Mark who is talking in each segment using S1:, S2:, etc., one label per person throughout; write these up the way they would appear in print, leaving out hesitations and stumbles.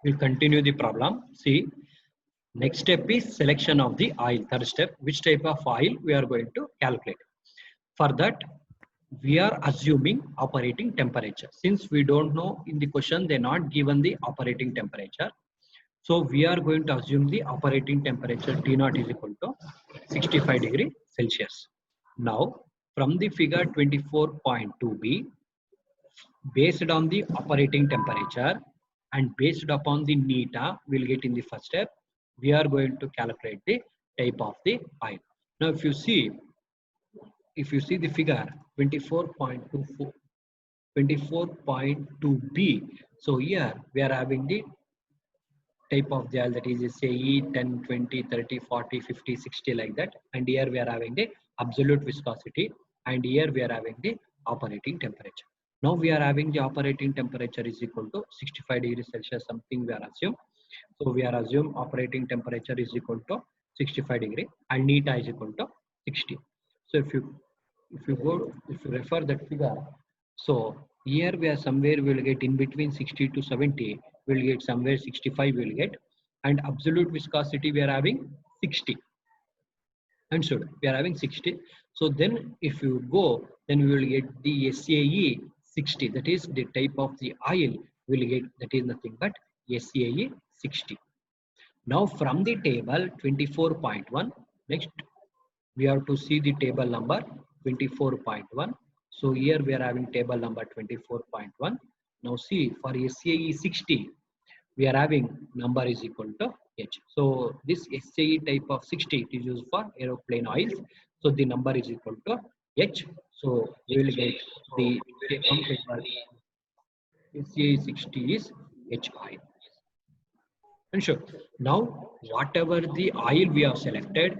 S1: We'll continue the problem. See, next step is selection of the oil. Third step, which type of oil we are going to calculate. For that, we are assuming operating temperature. Since we don't know in the question, they're not given the operating temperature. So we are going to assume the operating temperature T0 is equal to 65 degree Celsius. Now, from the figure 24.2b, based on the operating temperature and based upon the neta we'll get in the first step, we are going to calculate the type of the oil. Now if you see the figure 24.2b, so here we are having the type of the oil, that is SAE 10, 20, 30, 40, 50, 60 like that, and here we are having the absolute viscosity, and here we are having the operating temperature. Now we are having the operating temperature is equal to 65 degrees Celsius, something we are assume. So we are assume operating temperature is equal to 65 degree and neta is equal to 60. So if you refer that figure, so here we are somewhere we will get in between 60 to 70, we will get somewhere 65 we will get, and absolute viscosity we are having 60. And so we are having 60. So then if you go, then we will get the SAE 60, that is the type of the oil we will get, that is nothing but SAE 60. Now from the table 24.1, next we have to see the table number 24.1. So here we are having table number 24.1. Now see, for SAE 60, we are having number is equal to H. So this SAE type of 60 it is used for aeroplane oils. So the number is equal to H. So we will get the SAE 60 is H oil. And sure. Now whatever the oil we have selected,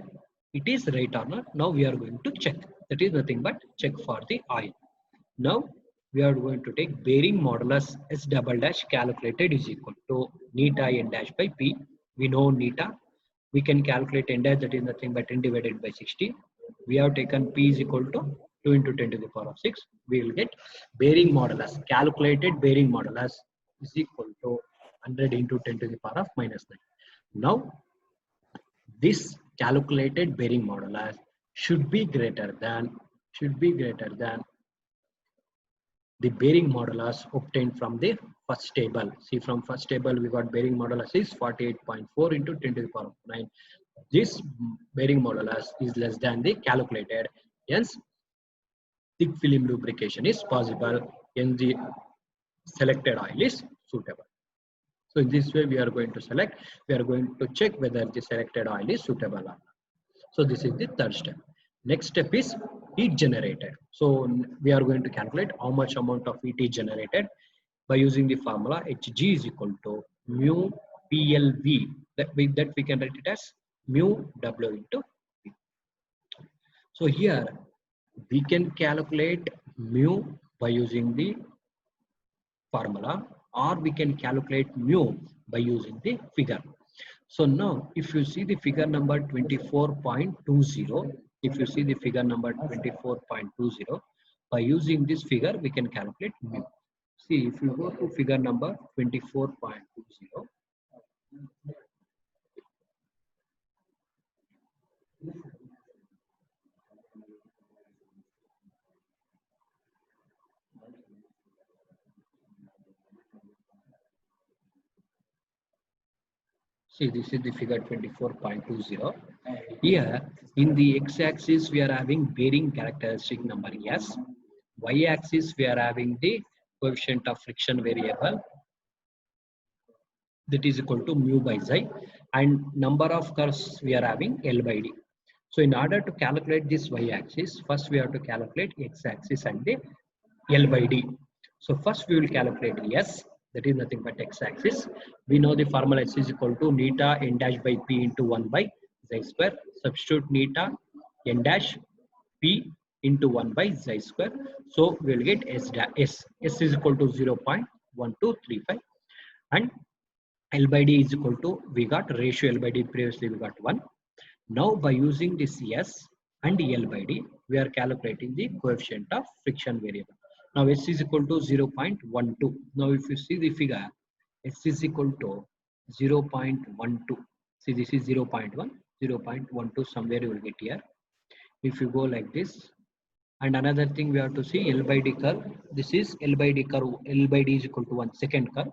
S1: it is right or not. Now we are going to check. That is nothing but check for the oil. Now we are going to take bearing modulus S double dash calculated is equal to neta n dash by P. We know neta. We can calculate n dash, that is nothing but n divided by 60. We have taken P is equal to 2 into 10 to the power of 6. We will get bearing modulus. Calculated bearing modulus is equal to 100 into 10 to the power of minus 9. Now this calculated bearing modulus should be greater than the bearing modulus obtained from the first table. See, from first table we got bearing modulus is 48.4 into 10 to the power of 9. This bearing modulus is less than the calculated, hence thick film lubrication is possible and the selected oil is suitable. So in this way we are going to select, we are going to check whether the selected oil is suitable or not. So this is the third step. Next step is heat generated. So we are going to calculate how much amount of heat is generated by using the formula Hg is equal to mu PLV. That we can write it as mu W into V. So here we can calculate mu by using the formula, or we can calculate mu by using the figure. So now if you see the figure number 24.20, if you see the figure number 24.20, by using this figure we can calculate mu. See, if you go to figure number 24.20, see, this is the figure 24.20. Here in the x-axis we are having bearing characteristic number S. Y-axis we are having the coefficient of friction variable, that is equal to mu by xi, and number of curves we are having L by D. So in order to calculate this y-axis, first we have to calculate x-axis and the L by D. So first we will calculate S, that is nothing but x-axis. We know the formula S is equal to neta n dash by P into 1 by xi square. Substitute neta n dash P into 1 by xi square. So we will get S is equal to 0.1235, and L by D is equal to, we got ratio L by D, previously we got 1. Now by using this S and L by D, we are calculating the coefficient of friction variable. Now S is equal to 0.12. Now if you see the figure, S is equal to 0.12. See, this is 0.1, 0.12 somewhere you will get here. If you go like this, and another thing we have to see L by D curve. This is L by D curve. L by D is equal to 1 second curve.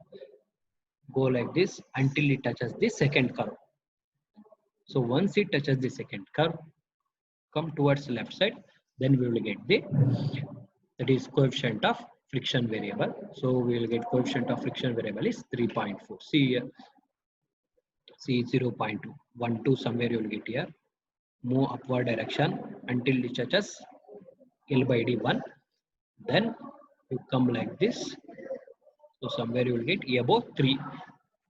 S1: Go like this until it touches the second curve. So once it touches the second curve, come towards the left side, then we will get the, that is coefficient of friction variable. So we will get coefficient of friction variable is 3.4. See here, see 0.2, 1, 2 somewhere you will get here. Move upward direction until it touches L by D 1. Then you come like this. So somewhere you will get above 3,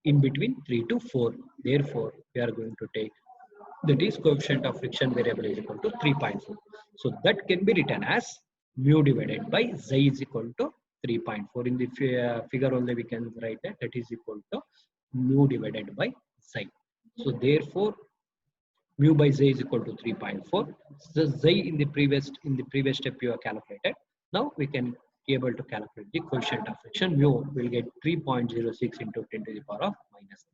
S1: in between 3 to 4. Therefore, we are going to take, that is coefficient of friction variable is equal to 3.4. So that can be written as mu divided by xi is equal to 3.4. In the figure only we can write that is equal to mu divided by xi. So therefore, mu by xi is equal to 3.4. So xi in the previous step you have calculated. Now we can be able to calculate the coefficient of friction. Mu will get 3.06 into 10 to the power of minus.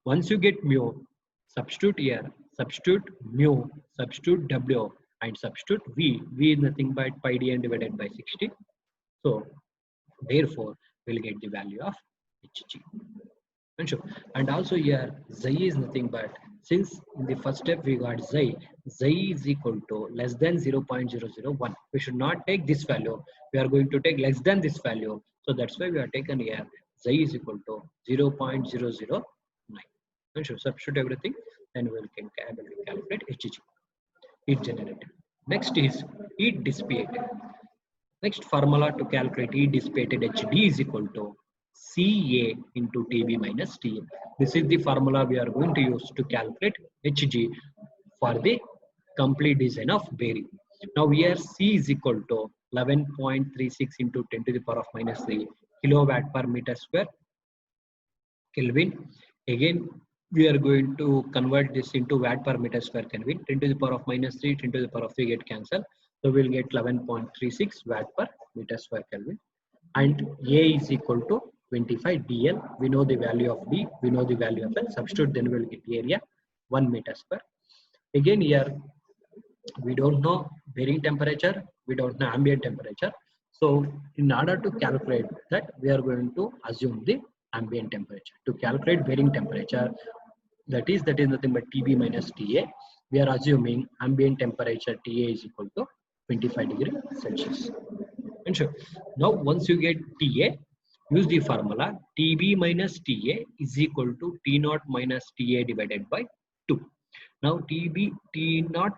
S1: Once you get mu, substitute here, substitute mu, substitute w, and substitute v. V is nothing but pi dn divided by 60. So therefore, we'll get the value of hg. And also here, xi is nothing but, since in the first step we got xi is equal to less than 0.001. We should not take this value. We are going to take less than this value. So that's why we are taken here xi is equal to 0.009. And should substitute everything, then we can able to calculate HG, heat generated. Next is heat dissipated. Next formula to calculate heat dissipated HD is equal to CA into TB minus TA. This is the formula we are going to use to calculate HG for the complete design of bearing. Now here C is equal to 11.36 into 10 to the power of minus 3 kilowatt per meter square Kelvin. Again, we are going to convert this into watt per meter square Kelvin. 10 to the power of minus 3, 10 to the power of 3 get cancelled. So we'll get 11.36 watt per meter square Kelvin. And A is equal to 25 dl. We know the value of D, we know the value of L. Substitute, then we'll get area 1 meter square. Again here, we don't know bearing temperature, we don't know ambient temperature. So in order to calculate that, we are going to assume the ambient temperature. To calculate bearing temperature, that is nothing but TB minus TA. We are assuming ambient temperature TA is equal to 25 degrees Celsius. And sure. Now once you get TA, use the formula TB minus TA is equal to T0 minus TA divided by 2. Now T0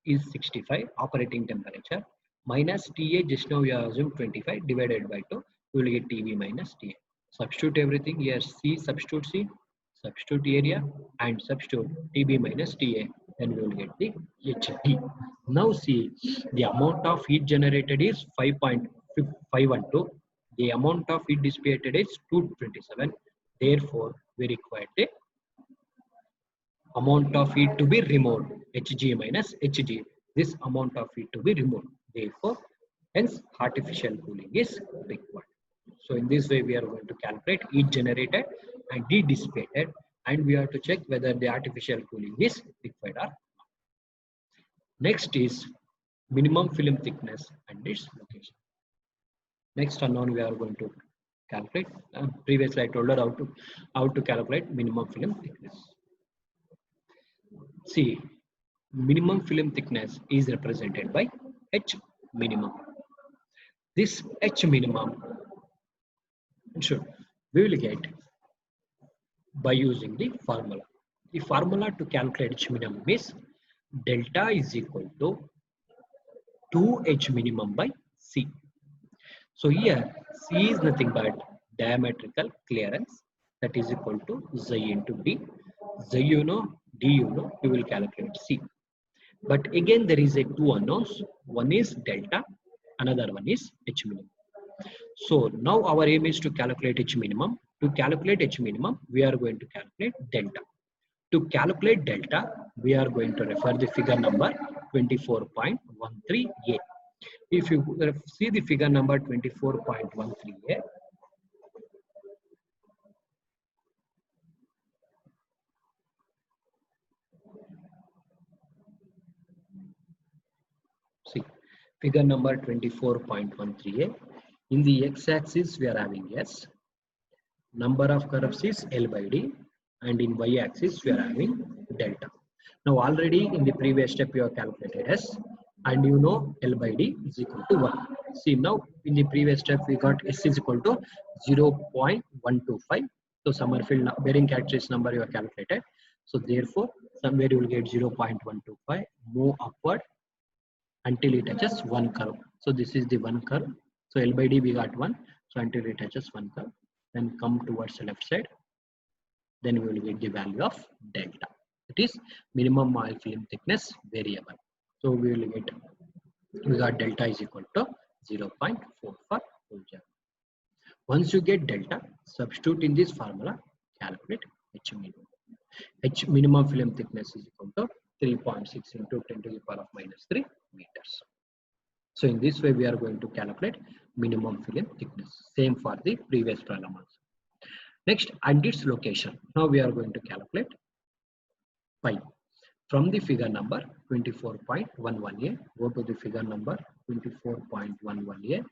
S1: is 65 operating temperature minus TA, just now we are assumed 25 divided by 2. We will get TB minus TA. Substitute everything here. C, substitute C, substitute area, and substitute TB minus TA. Then we will get the HT. Now see, the amount of heat generated is 5.512. The amount of heat dissipated is 227. Therefore, we require the amount of heat to be removed, Hg minus Hg. This amount of heat to be removed. Therefore, hence artificial cooling is required. So in this way, we are going to calculate heat generated and heat dissipated, and we have to check whether the artificial cooling is required or not. Next is minimum film thickness and its location. Next unknown we are going to calculate. Previously I told her how to calculate minimum film thickness. See, minimum film thickness is represented by H minimum. This H minimum, sure, we will get by using the formula. The formula to calculate H minimum is delta is equal to 2H minimum by C. So here C is nothing but diametrical clearance, that is equal to xi into D. Xi you know, D you know, you will calculate C. But again there is a two unknowns. One is delta, another one is H minimum. So now our aim is to calculate H minimum. To calculate H minimum, we are going to calculate delta. To calculate delta, we are going to refer the figure number 24.13a. If you see the figure number 24.13a, figure number 24.13a. In the x-axis, we are having S. Number of curves is L by D. And in y-axis, we are having delta. Now, already in the previous step, you have calculated S. And you know L by D is equal to 1. See, now in the previous step, we got S is equal to 0.125. So, Summerfield bearing characteristic number you have calculated. So, therefore, somewhere you will get 0.125. Move upward until it touches one curve. So this is the one curve. So L by D we got 1. So until it touches one curve, then come towards the left side. Then we will get the value of delta. It is minimum oil film thickness variable. So we got delta is equal to 0.44. Once you get delta, substitute in this formula, calculate H minimum. H minimum film thickness is equal to 3.6 into 10 to the power of minus 3 meters. So in this way, we are going to calculate minimum film thickness. Same for the previous problem also. Next, and its location. Now we are going to calculate pi. From the figure number 24.11a, go to the figure number 24.11a.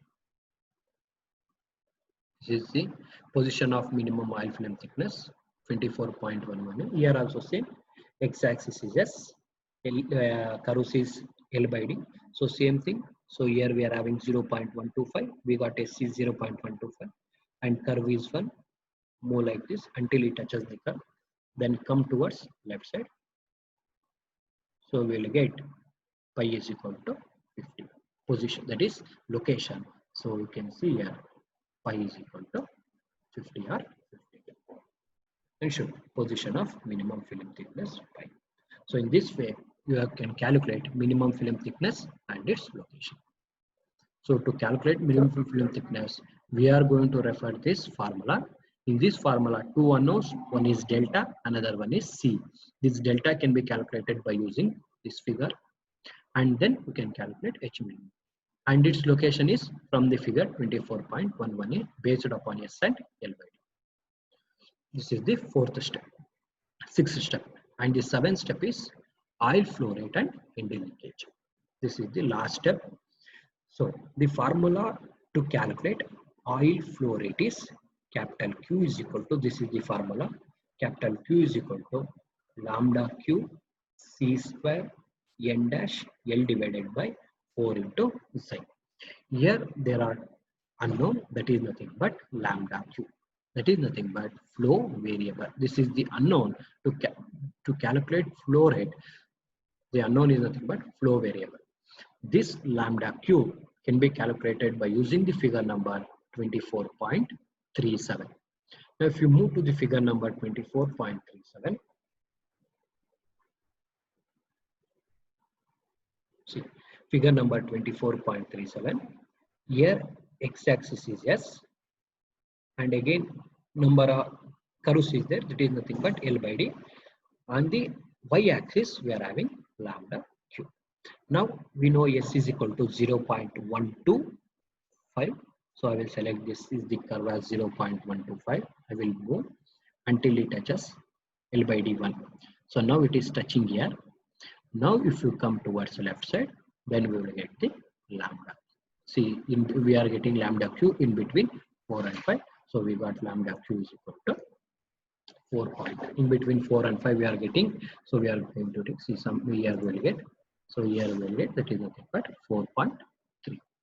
S1: This is the position of minimum oil film thickness, 24.11a. Here also same, x-axis is S, curve is L by D. So same thing. So here we are having 0.125. We got S is 0.125, and curve is 1. Move like this until it touches the curve. Then come towards left side. So we will get pi is equal to 50. Position, that is location. So you can see here pi is equal to 50 or 50. And show position of minimum film thickness pi. So in this way, you can calculate minimum film thickness and its location. So to calculate minimum film thickness, we are going to refer this formula. In this formula, two unknowns, one is delta, another one is C. This delta can be calculated by using this figure, and then we can calculate H minimum. And its location is from the figure 24.11a based upon S and L by D. This is the fourth step. Sixth step, and the seventh step is oil flow rate and end leakage. This is the last step. So the formula to calculate oil flow rate is capital Q is equal to, this is the formula, capital Q is equal to lambda Q C square N dash L divided by 4 into psi. Here there are unknown, that is nothing but lambda Q. That is nothing but flow variable. This is the unknown. To calculate flow rate, the unknown is nothing but flow variable. This lambda Q can be calculated by using the figure number 24.37. Now if you move to the figure number 24.37, see figure number 24.37, here x-axis is S, and again number of curves is there, that is nothing but L by D. On the y-axis, we are having lambda Q. Now we know S is equal to 0.125. So I will select this is the curve as 0.125. I will move until it touches L by D1. So now it is touching here. Now if you come towards the left side, then we will get the lambda. See, we are getting lambda Q in between 4 and 5. So we got lambda Q is equal to 4 point. In between 4 and 5 we are getting. So we are going to see some here we will get. So here we will get, that is nothing but 4.3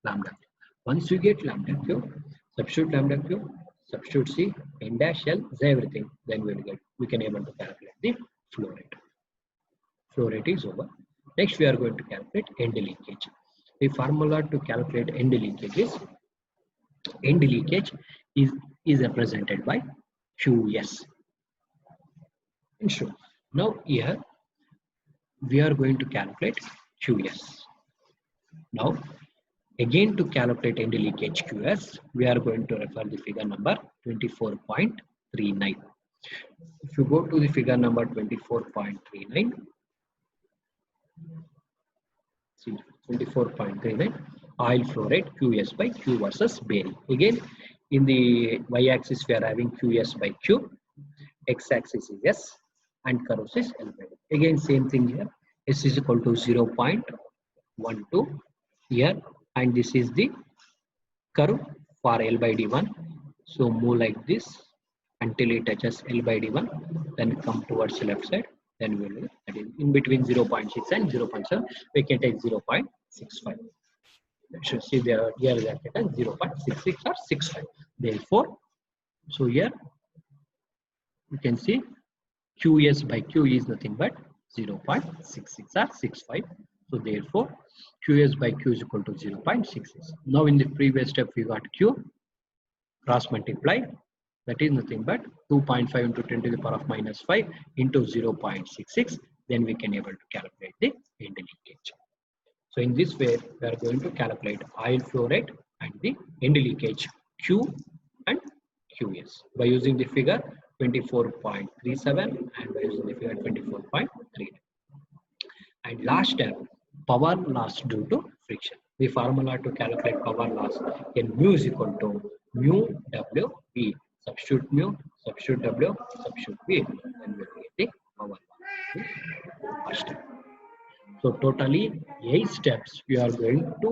S1: lambda Q. Once you get lambda Q, substitute lambda Q, substitute C, N dash L, everything, then we will get, we can able to calculate the flow rate. Flow rate is over. Next we are going to calculate end leakage. The formula to calculate end leakage is represented by QS. And sure. Now here we are going to calculate QS. Now again to calculate end leakage QS, we are going to refer the figure number 24.39. If you go to the figure number 24.39, see 24.39, oil flow rate QS by Q versus bearing. Again in the y-axis we are having QS by Q, x-axis is S, and curve is L by D. Again same thing here, S is equal to 0.12. Here and this is the curve for L by D1. So move like this until it touches L by D1, then come towards the left side. Then we will in between 0.6 and 0.7. We can take 0.65. You should see there here they are taken 0.66 or 65. Therefore, so here you can see QS by Q is nothing but 0.66 or 65. So therefore, QS by Q is equal to 0.66. Now in the previous step, we got Q cross multiply. That is nothing but 2.5 into 10 to the power of minus 5 into 0.66. Then we can able to calculate the end leakage. So in this way, we are going to calculate oil flow rate and the end leakage Q and QS by using the figure 24.37 and by using the figure 24.3. And last step, power loss due to friction. The formula to calculate power loss in mu is equal to mu W V. Substitute mu, substitute W, substitute V, and we will get the power loss. First step. So totally 8 steps we are going to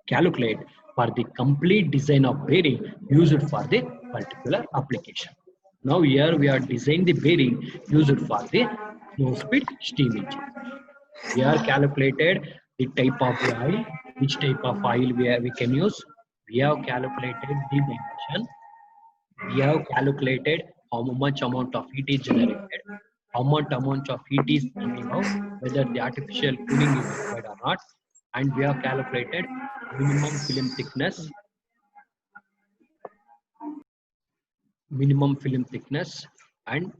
S1: calculate for the complete design of bearing used for the particular application. Now here we are designing the bearing used for the low speed steam engine. We are calculated the type of the oil, which type of oil we can use. We have calculated the dimension. We have calculated how much amount of heat is generated, how much amount of heat is coming out, whether the artificial cooling is required or not, and we have calculated minimum film thickness, and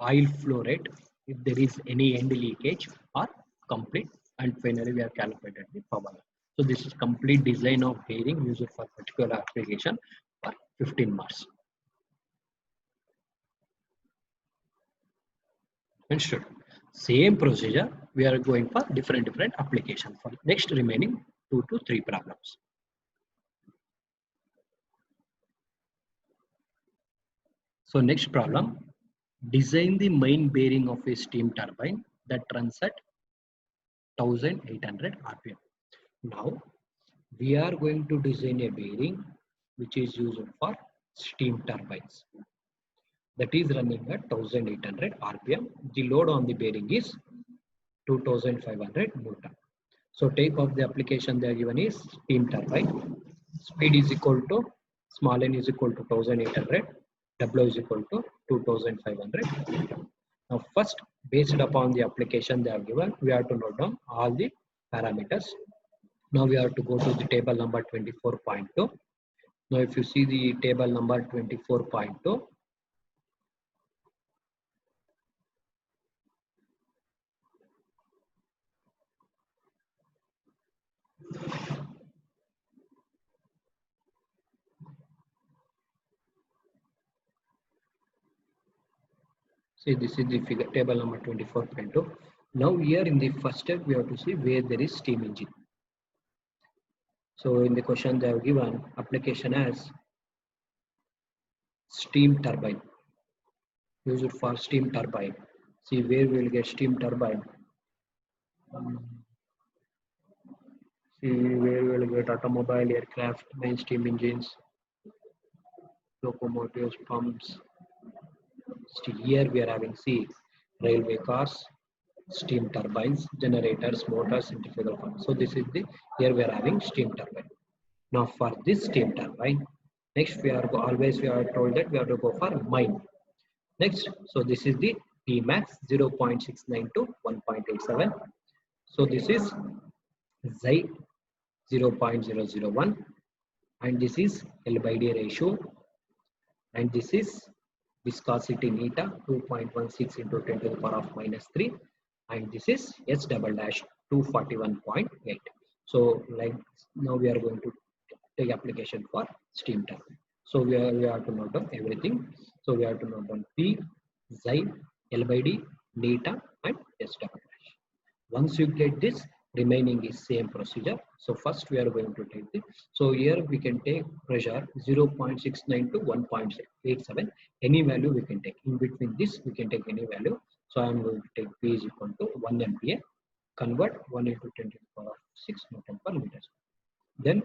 S1: oil flow rate if there is any end leakage or complete, and finally we have calculated the power. So this is complete design of bearing used for particular application for 15 marks. And sure, same procedure we are going for different application for next remaining 2 to 3 problems. So next problem, design the main bearing of a steam turbine that runs at 1800 RPM. Now we are going to design a bearing which is used for steam turbines that is running at 1800 RPM. The load on the bearing is 2500 Newton. So type of the application they are given is steam turbine. Speed is equal to small n is equal to 1800. W is equal to 2500. Now first, based upon the application they have given, we have to note down all the parameters. Now we have to go to the table number 24.2. Now if you see the table number 24.2, see this is the figure table number 24.2. Now here in the first step we have to see where there is steam engine. So in the question they have given application as steam turbine, use it for steam turbine. See where we will get steam turbine. See where we will get automobile, aircraft, main steam engines, locomotives, pumps. Still here we are having railway cars, steam turbines, generators, motors, centrifugal pumps. So this is the here we are having steam turbine. Now for this steam turbine, next we are told that we have to go for mine. Next, so this is the Tmax 0.69 to 1.87. So this is Xi 0.001, and this is L by D ratio, and this is viscosity neta 2.16 into 10 to the power of minus 3, and this is S double dash 241.8. So like now we are going to take application for steam turbine. So we have to note down everything. So we have to note down P, Xi, L by D, neta, and S double dash. Once you get this, remaining is same procedure. So first we are going to take this. So here we can take pressure 0.69 to 1.87. Any value we can take. In between this we can take any value. So I am going to take P is equal to 1 MPa. convert 1 into 10 to the power of 6 Newton per meter square. Then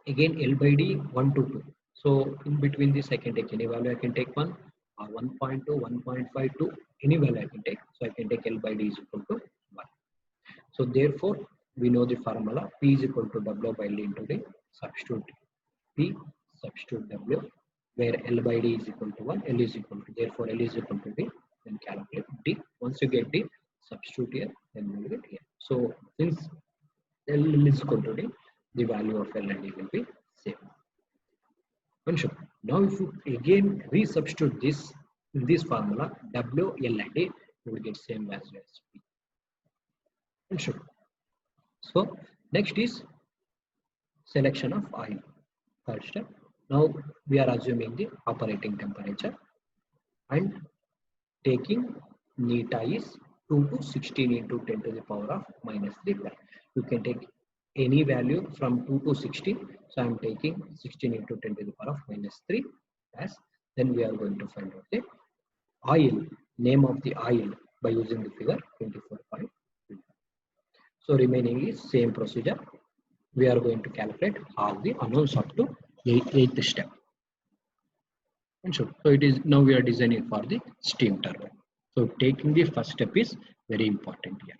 S1: again L by D 1 to 2. So in between this I can take any value. I can take 1 or 1.2, 1.5 to any value I can take. So I can take L by D is equal to 1. So therefore we know the formula P is equal to W by L into the substitute P, substitute W, where L by D is equal to 1, L is equal to, therefore L is equal to D, then calculate D. Once you get D, substitute here, then we will get here. So since L is equal to D, the value of L and D will be same. Sure. Now if you again resubstitute this in this formula, W, L and D, you will get same value as P. Sure. So next is selection of oil. Third step. Now we are assuming the operating temperature and taking neta is 2 to 16 into 10 to the power of minus 3. You can take any value from 2 to 16. So I am taking 16 into 10 to the power of minus 3 as then we are going to find out the oil, name of the oil by using the figure 24.2. So remaining is same procedure. We are going to calculate all the unknowns up to 8th step. And so it is now we are designing for the steam turbine. So taking the first step is very important here.